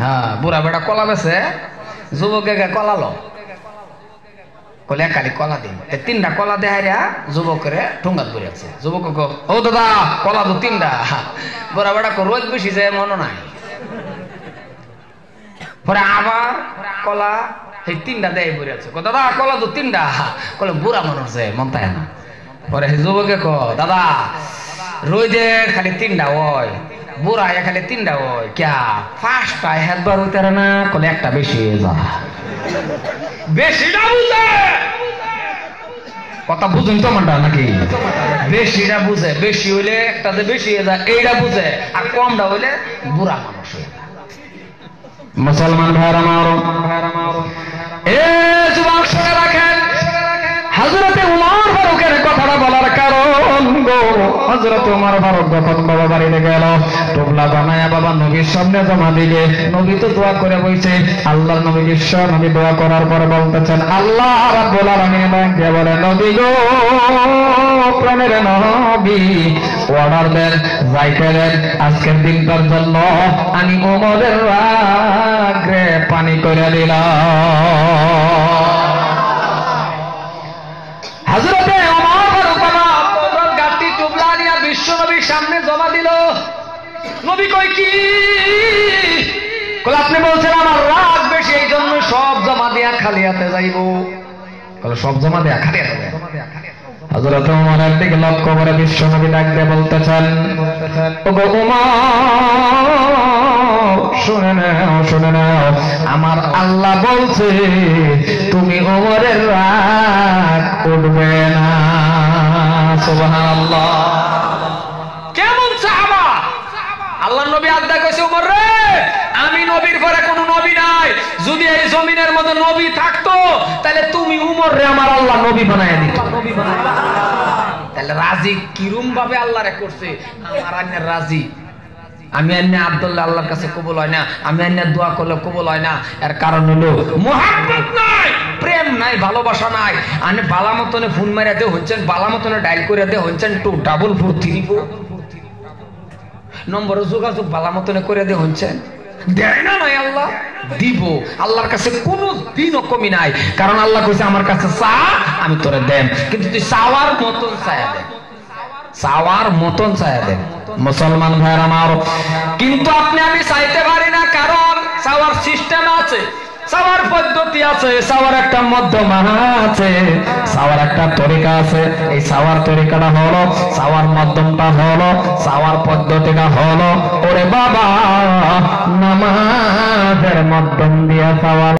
হ্যাঁ বুড়া বেটা কলা বেছে যুবকে কলা লো কলে খালি কলা দিন তিনটা কলা দেহারিয়া যুবকের ঠুঙ্গাত পড়ে আছে যুবক ও দাদা কলা তো তিনটা বুড়া বেটা রোজ বেশি যায় মনে নাই পরে আবার কলা সেই তিনটা দেয় পড়ে আছে দাদা কলা তো তিনটা কলে বুড়া মানুষ যায় মন তাই না পরে যুবকে দাদা রোজে খালি তিনটা হয় বুড়া খালি তিনটা হয় ক্যা ফার্স্টটা একবার হইতে না কলে একটা বেশি হয়ে যা বেশিটা বুঝে কথা বুঝুন তো মানটা নাকি বেশিটা বুঝে বেশি হইলে একটা যে বেশি হয়ে যায় এইটা বুঝে আর কমটা হইলে বুড়া মানুষ হয়ে যায় মুসলমান ভাইরা আমার এ যুবক শুনে রাখেন হযরতে উমর ফারুকের কথাটা বলার কারণ গো হযরতে উমর ফারুক যখন বাবা বাড়িতে গেল টোপলা বানায়া বাবা নবীর সামনে জমা দিলে নবী তো দোয়া করে বইছে আল্লাহর নবী বিশ্ব নবী দোয়া করার পরে বলতেছেন আল্লাহ রাব্বুল আলামিন কে বলে নবী গো প্রাণের নবী অর্ডার দেন যাইতে দেন আজকের দিনটার জন্য আমি উমরের রাগে পানি করে দিলাম হযরতে ওমর ফারুক বাবা গাড়ি টুবলা নিয়ে বিশ্ব নবীর সামনে জমা দিল নবী কই কি কল আপনি বলছেন আমার রাগ বেশি এই জন্য সব জমা দিয়া খালি হাতে যাইব কল সব জমা দিয়া খালি হাতে যাইব হযরত ওমরের দিকে লক্ষ্য করে বিশ্ব নবী ডাক দিয়ে বলতেছেন ওগো ওমর শুনে নাও আমার আল্লাহ বলছে তুমি ওমরের রাগ উঠবে না সুবহানাল্লাহ কেমন সাহাবা আল্লাহর নবী আদেশ কইছে ওমর রে আমি নবীর পরে কোনো নবী নাই যদি এই জমিনের মধ্যে নবী থাকতো তাহলে তুমি উমর রে আমার আল্লাহ নবী বানায় দিত তাহলে রাজি কিরম ভাবে আল্লাহরে করছে আমার আন্নের রাজি আমি আন্নে আব্দুল্লাহ আল্লাহর কাছে কবুল হয় না আমি আন্নে দোয়া করলে কবুল হয় না এর কারণ হলো মুহাব্বত নাই প্রেম নাই ভালোবাসা নাই আনে বালা মতনে ফোন মাইরা দে হচ্ছেন বালা মতনে ডায়াল করে দে হচ্ছেন 24434 নম্বরে যোগাযোগ বালা মতনে করে দে হচ্ছেন দেয় না নাই আল্লাহ দিব আল্লাহর কাছে কোনো দিনও কমি নাই কারণ আল্লাহ কইছে আমার কাছে চা আমি তোরে দেব কিন্তু তুই চাওয়ার মতন চায়া দে চাওয়ার মতন চায়া দে মুসলমান ভাইরা আমার কিন্তু আপনি আমি চাইতে পারি না কারণ চাওয়ার সিস্টেম আছে চাওয়ার পদ্ধতি আছে চাওয়ার একটা মধ্যমা আছে চাওয়ার একটা তরিকা আছে এই চাওয়ার তরিকাটা হলো চাওয়ার মাধ্যমটা হলো চাওয়ার পদ্ধতিটা হলো ওরে বাবা নামাজের মাধ্যম দিয়ে চাওয়া